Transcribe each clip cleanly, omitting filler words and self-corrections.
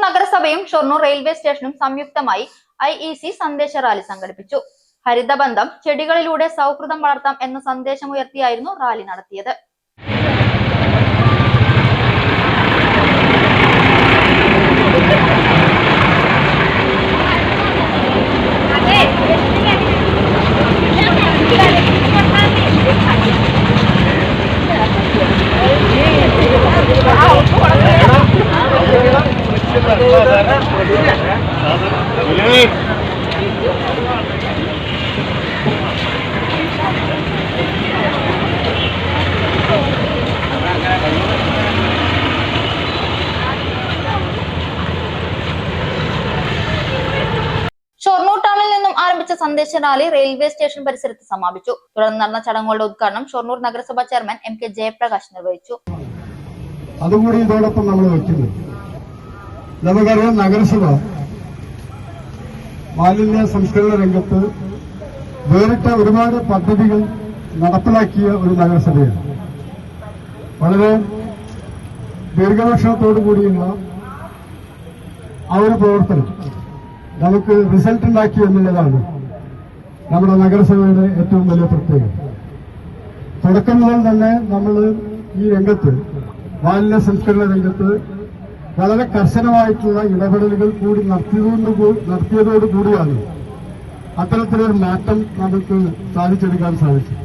നഗരസഭയും ഷൊർണൂർ റെയിൽവേ സ്റ്റേഷനും സംയുക്തമായി IEC സന്ദേശ റാലി സംഘടിപ്പിച്ചു. ഹരിതബന്ധം ചെടികളിലൂടെ സൗഹൃദം വളർത്താം എന്ന സന്ദേശമുയർത്തിയായിരുന്നു റാലി നടത്തിയത്. ഷൊർണൂർ ടൗണിൽ നിന്നും ആരംഭിച്ച സന്ദേശ റാലി റെയിൽവേ സ്റ്റേഷൻ പരിസരത്ത് സമാപിച്ചു. തുടർന്ന് നടന്ന ചടങ്ങുകളുടെ ഉദ്ഘാടനം ഷൊർണൂർ നഗരസഭാ ചെയർമാൻ MK ജയപ്രകാശ് നിർവഹിച്ചു. അതുകൂടി ഇതോടൊപ്പം നമ്മൾ വയ്ക്കുന്നു. നമുക്കറിയാം, നഗരസഭ മാലിന്യ സംസ്കരണ രംഗത്ത് വേറിട്ട ഒരുപാട് പദ്ധതികൾ നടപ്പിലാക്കിയ ഒരു നഗരസഭയാണ്. വളരെ ദീർഘവീക്ഷണത്തോടു കൂടിയുള്ള ആ ഒരു പ്രവർത്തനം നമുക്ക് റിസൾട്ട് ഉണ്ടാക്കി എന്നുള്ളതാണ് നമ്മുടെ നഗരസഭയുടെ ഏറ്റവും വലിയ പ്രത്യേകത. തുടക്കം മുതൽ തന്നെ നമ്മൾ ഈ രംഗത്ത്, മാലിന്യ സംസ്കരണ രംഗത്ത് വളരെ കർശനമായിട്ടുള്ള ഇടപെടലുകൾ കൂടി നടത്തിയതോടുകൂടിയാണ് അത്തരത്തിലൊരു മാറ്റം നമുക്ക് സാധിച്ചെടുക്കാൻ സാധിച്ചത്.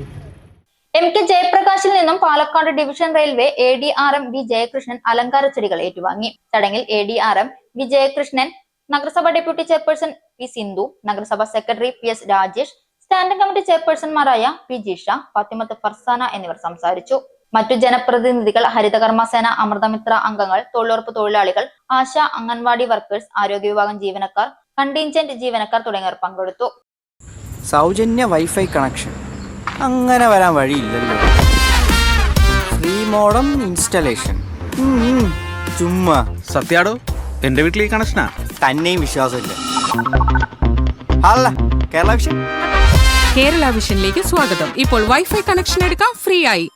MK ജയപ്രകാശിൽ നിന്നും Palakkad division railway ADRM V Jayakrishnan അലങ്കാര ചെടികൾ ഏറ്റുവാങ്ങി. ചടങ്ങിൽ ADRM V ജയകൃഷ്ണൻ, നഗരസഭ ഡെപ്യൂട്ടി ചെയർപേഴ്സൺ P സിന്ധു, നഗരസഭാ secretary PS Rajesh, standing committee ചെയർപേഴ്സൺമാരായ P ജിഷ, ഫാത്തിമത്ത് ഫർസാന എന്നിവർ സംസാരിച്ചു. മറ്റു ജനപ്രതിനിധികൾ, ഹരിതകർമ്മസേന, അമൃതമിത്ര അംഗങ്ങൾ, തൊഴിലുറപ്പ് തൊഴിലാളികൾ, ആശ, അംഗൻവാടി വർക്കേഴ്സ്, ആരോഗ്യ വിഭാഗം ജീവനക്കാർ, കണ്ടീൻജന്റ് ജീവനക്കാർ തുടങ്ങിയവർ പങ്കെടുത്തു. സൗജന്യ വൈഫൈ കണക്ഷൻ അങ്ങനെ വരാൻ വഴിയില്ലല്ലോ. ഫ്രീ മോഡം ഇൻസ്റ്റലേഷൻ ചുമ്മാ. സത്യാടോ, എന്റെ വീട്ടിൽ ഈ കണക്ഷനാ. തന്നെയും വിശ്വാസമില്ല. അല്ല, കേരള വിഷൻ. കേരള വിഷനിലേക്ക് സ്വാഗതം. ഇപ്പോൾ വൈഫൈ കണക്ഷൻ എടുക്കാം ഫ്രീ ആയി.